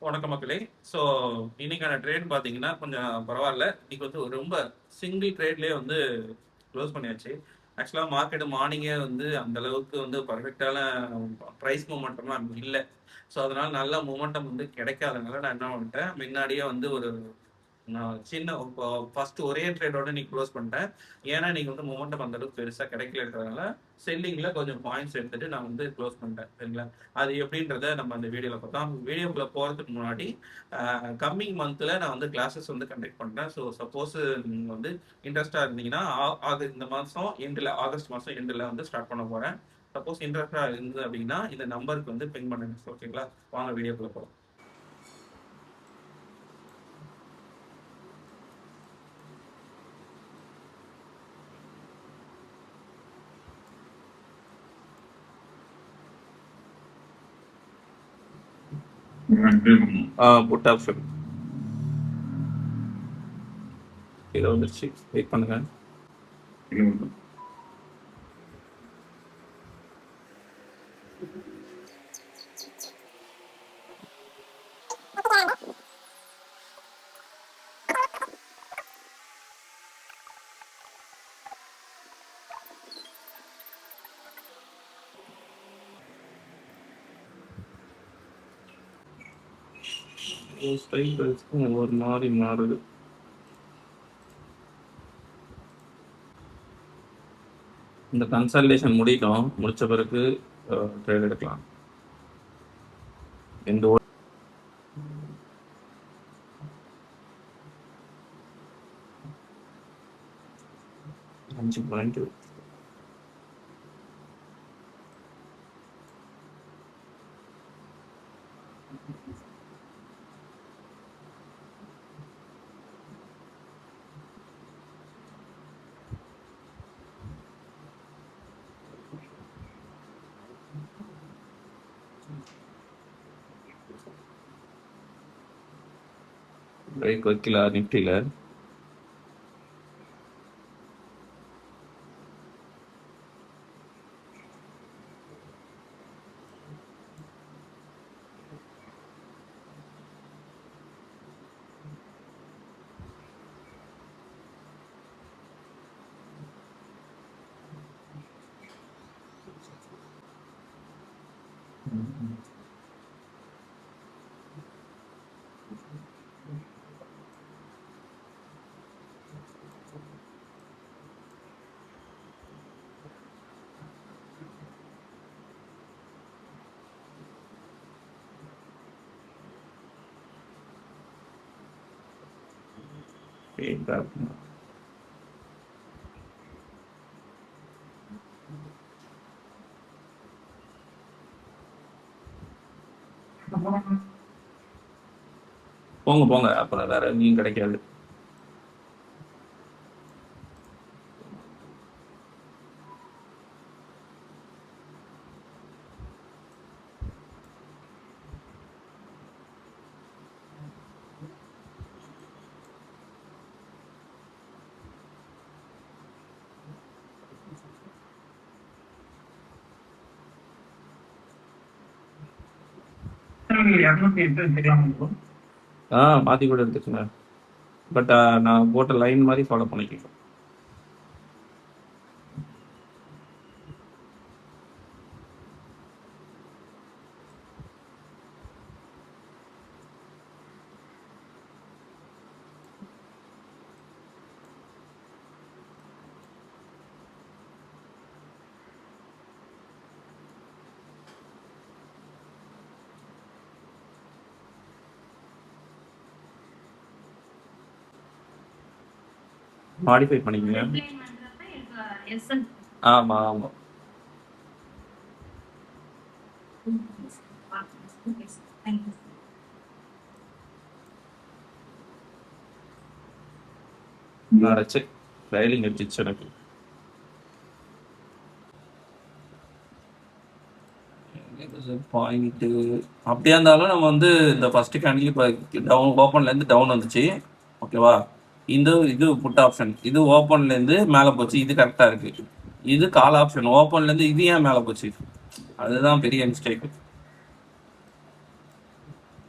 வணக்கம் மக்களே. ஸோ இன்னைக்கான ட்ரேட் பார்த்தீங்கன்னா கொஞ்சம் பரவாயில்ல. இன்னைக்கு வந்து ஒரு ரொம்ப சிங்கிள் ட்ரேட்லேயே வந்து க்ளோஸ் பண்ணியாச்சு. ஆக்சுவலாக மார்க்கெட் மார்னிங்கே வந்து அந்த அளவுக்கு வந்து பர்ஃபெக்டான ப்ரைஸ் மூமெண்டம்லாம் இல்லை. ஸோ அதனால நல்ல மூமெண்டம் வந்து கிடைக்காதனால நான் என்ன பண்ணிட்டேன், முன்னாடியே வந்து ஒரு நான் சின்ன ஃபர்ஸ்ட் ஒரே ட்ரேடோட நீ க்ளோஸ் பண்ணிட்டேன். ஏன்னா நீங்க வந்து மொமெண்டம் அந்த அளவுக்கு பெருசா கிடைக்கலன்றதுனால செல்லிங்ல கொஞ்சம் பாயிண்ட்ஸ் எடுத்துட்டு நான் வந்து க்ளோஸ் பண்ணிட்டேன். சரிங்களா? அது எப்படின்றத நம்ம அந்த வீடியோல பார்த்தோம். வீடியோக்குள்ள போறதுக்கு முன்னாடி கம்மிங் மந்த்ல நான் வந்து கிளாஸஸ் வந்து கண்டக்ட் பண்றேன். ஸோ சப்போஸ் நீங்க வந்து இன்ட்ரெஸ்டா இருந்தீங்கன்னா இந்த மாசம் எண்டில், ஆகஸ்ட் மாசம் எண்டில் வந்து ஸ்டார்ட் பண்ண போறேன். சப்போஸ் இன்ட்ரெஸ்டா இருந்தது அப்படின்னா இந்த நம்பருக்கு வந்து பின் பண்ணுங்க. ஓகேங்களா? வாங்க வீடியோக்குள்ள போகலாம். புட் ஆப்ஷன் கீழே வந்துருச்சு. வெயிட் பண்ணுங்க. ஸ்ட்ரைக் ஒரு மாதிரி மாறுது. இந்த கன்சல்டேஷன் முடிட்டோம். முடிச்ச பிறகு ட்ரேட் எடுக்கலாம். இந்த 5 பாயிண்ட் பிரேக் வைக்கல நிஃப்டியில். போங்க போங்க, அப்புறம் வேற எங்கேயும் கிடைக்காது. மாற்றி கூட எடுத்துச்சுங்க. பட் நான் போட்ட லைன் மாதிரி ஃபாலோ பண்ணிக்கலாம். மாடிஃபை பண்ணிக்கங்க. ஆமாம் ஆமாம். அடைச்சு ட்ரைலிங் அடிச்சிச்சு எனக்கு. பாயிண்ட்டு அப்படியா இருந்தாலும் நம்ம வந்து இந்த ஃபர்ஸ்ட் கேண்டில் இப்போ டவுன் ஓப்பன்லேருந்து டவுன் வந்துச்சு. ஓகேவா? இது புட் ஆப்ஷன், இது ஓப்பன்லேருந்து மேலே போச்சு, இது கரெக்டாக இருக்கு. இது கால் ஆப்ஷன், ஓப்பன்லேருந்து இது ஏன் மேலே போச்சு? அதுதான் பெரிய மிஸ்டேக்.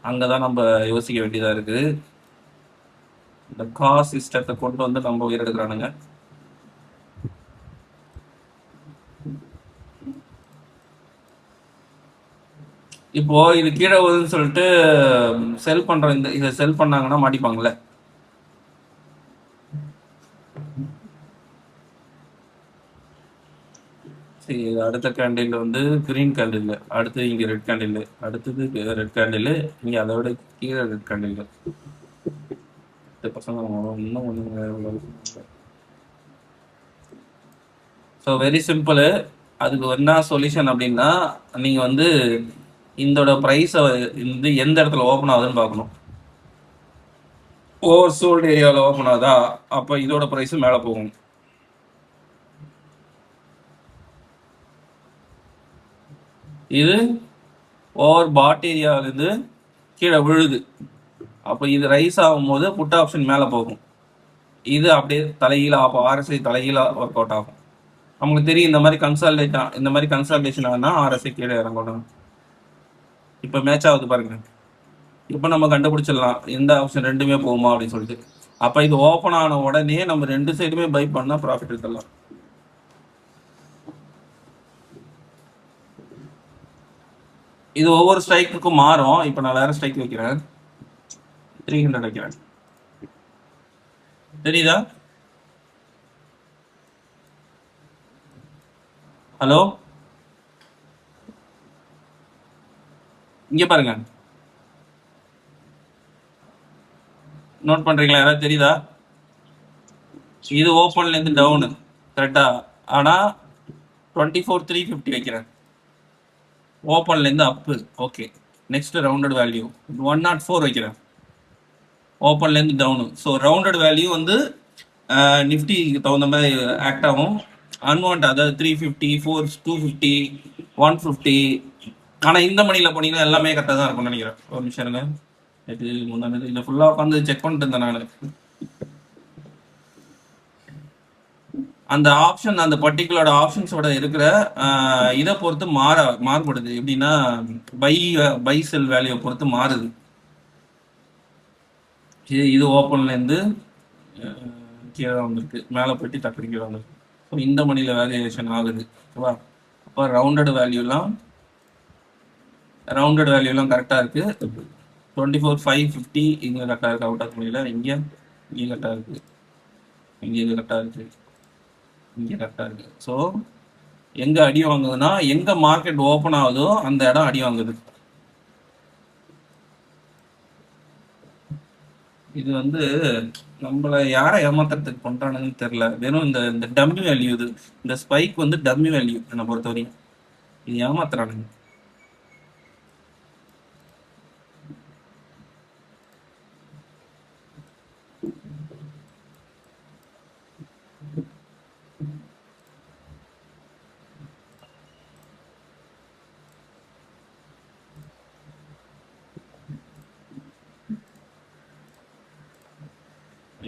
அங்கதான் நம்ம யோசிக்க வேண்டியதா இருக்கு. இந்த காஸ் சிஸ்டத்தை கொண்டு வந்து நம்ம உயரெடுக்கிறானுங்க. இப்போ இது கீழே வருதுன்னு சொல்லிட்டு செல் பண்ற இதை செல் பண்ணாங்கன்னா மாட்டிப்பாங்கல்ல. சரி, அடுத்த கேண்டில் வந்து கிரீன் கேண்டில், அடுத்து இங்க ரெட் கேண்டில், அடுத்தது ரெட் கேண்டில், இங்க அதை விட கீழே ரெட் கேண்டில். பசங்க இன்னும் ஒண்ணு. So very simple. அதுக்கு என்ன சொல்யூஷன் அப்படின்னா, நீங்க வந்து இதோட ப்ரைஸை வந்து எந்த இடத்துல ஓப்பன் ஆகுதுன்னு பார்க்கணும். ஓவர் சோல்டு ஏரியாவில் ஓப்பன் ஆகுதா, அப்போ இதோட ப்ரைஸும் மேலே போகும். இது ஓவர் பாட் ஏரியாவிலேருந்து கீழே விழுது, அப்போ இது ரைஸ் ஆகும்போது புட் ஆப்ஷன் மேலே போகும். இது அப்படியே தலைகீழ அப்போ ஆர்எஸ்ஐ தலைகீழ ஒர்க் அவுட் ஆகும். நமக்கு தெரியும் இந்த மாதிரி கன்சல்டேஷன் ஆகுனா ஆர்எஸ்ஐ கீழே இறங்கணும். இப்போ மேட்ச் ஆகுது பாருங்க. இப்போ நம்ம கண்டுபிடிச்சிடலாம் எந்த ஆப்ஷன் ரெண்டுமே போகுமா அப்படின்னு சொல்லிட்டு. அப்போ இது ஓப்பன் ஆன உடனே நம்ம ரெண்டு சைடுமே பை பண்ணால் ப்ராஃபிட் எடுத்துடலாம். இது ஒவ்வொரு ஸ்ட்ரைக்குக்கும் மாறும். இப்போ நான் வேற ஸ்ட்ரைக் வைக்கிறேன், 300 வைக்கிறேன். தெரியுதா? ஹலோ, இங்க பாருங்க, நோட் பண்றீங்களா? யாராவது தெரியுதா? இது ஓப்பன்ல இருந்து டவுனு கரெக்டா, ஆனா 24,350 வைக்கிறேன். ஓப்பன்ல இருந்து அப்பு. ஓகே, நெக்ஸ்ட் ரவுண்டட் வேல்யூ 104 வைக்கிறேன். ஓப்பன்ல இருந்து டவுனு. ஸோ ரவுண்டட் வேல்யூ வந்து நிஃப்டிக்கு தகுந்த மாதிரி ஆக்ட் ஆகும். அன்வான்ட், அதாவது 350, 250, 150. ஆனால் இந்த மணியில் போனீங்கன்னா எல்லாமே கரெக்டாக தான் இருக்கும்னு நினைக்கிறேன். ஒரு நிமிஷம் இருங்க, இது முன்னாடி இதை ஃபுல்லாக உட்காந்து செக் பண்ணிட்டு இருந்தேன் நான். அந்த ஆப்ஷன், அந்த பர்டிகுலர் ஆப்ஷன்ஸோட இருக்கிற இதை பொறுத்து மாறுபடுது. எப்படின்னா பை செல் வேல்யூவை பொறுத்து மாறுது. இது ஓப்பன்லேருந்து கீழே வந்திருக்கு, மேலே போயிட்டு டக்குனு கீழே வந்திருக்கு. ஸோ இந்த மணியில் வேல்யூவேஷன் ஆகுது. ஓகேவா? அப்போ ரவுண்டட் வேல்யூலாம் கரெக்டாக இருக்குது. 24,550 இங்கே கரெக்டாக இருக்குது. அவுட் ஆஃப் மணியில் இங்கே கரெக்டாக இருக்குது, இங்கே இது கரெக்டாக இருக்குது, இங்கே கரெக்டாக இருக்குது. ஸோ எங்கே அடி வாங்குதுன்னா, எங்கே மார்க்கெட் ஓப்பன் ஆகுதோ அந்த இடம் அடி வாங்குது. இது வந்து நம்மளை யாரை ஏமாத்துறதுக்கு பண்றானுங்கன்னு தெரியல. வெறும் இந்த டம்மி வேல்யூ, இந்த ஸ்பைக் வந்து டம்மி வேல்யூ என்னை பொறுத்தவரையும். இது ஏமாத்துறானுங்க.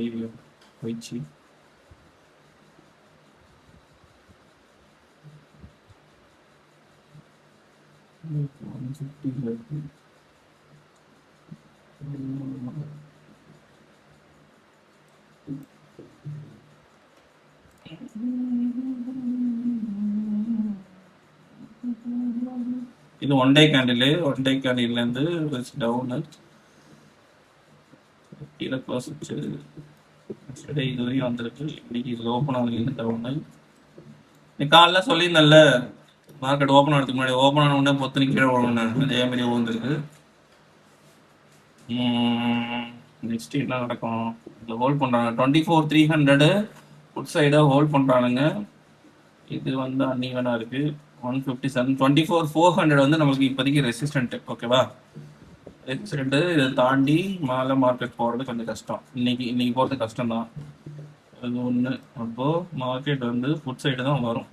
ஐயோ போயிடுச்சு. இது ஒன் டே கேண்டில்லேருந்து டவுனு கீழே க்ளோஸ் வச்சு இது வரையும் வந்திருக்கு. இன்னைக்கு இது ஓப்பன் ஆகுதுலேருந்து டவுனு. நீ காலைல சொல்லியிருந்தேன்ல, மார்க்கெட் ஓப்பன் ஆகிறதுக்கு முன்னாடி ஓப்பன் ஆன உடனே பொத்து கீழே விழுந்தேன், அதே மாதிரி விழுந்துருக்கு. நெக்ஸ்ட் என்ன நடக்கும்? இதில் ஹோல்ட் பண்ணுறாங்க 24,300 ஃபுட் சைடை ஹோல்ட் பண்ணுறானுங்க. இது வந்து அன்ஈவனாக இருக்குது. 157, 24,400 வந்து நமக்கு இப்போதைக்கு ரெசிஸ்டன்ட். ஓகேவா? ரெசிஸ்டன்ட். இதை தாண்டி மேலே மார்க்கெட் போகிறது கொஞ்சம் கஷ்டம். இன்னைக்கு போகிறது கஷ்டம் தான். அது ஒன்று. அப்போது மார்க்கெட் வந்து ஃபுட் சைடு தான் வரும்.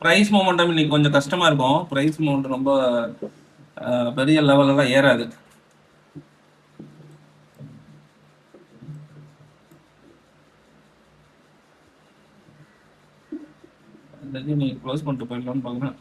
ப்ரைஸ் மொமெண்டம் இன்னைக்கு கொஞ்சம் கஷ்டமா இருக்கும். ப்ரைஸ் மொமெண்டம் ரொம்ப பெரிய லெவலெல்லாம் ஏறாது. நீ க்ளோஸ் பண்ணிட்டு போயிடலான்னு பார்க்குறேன்.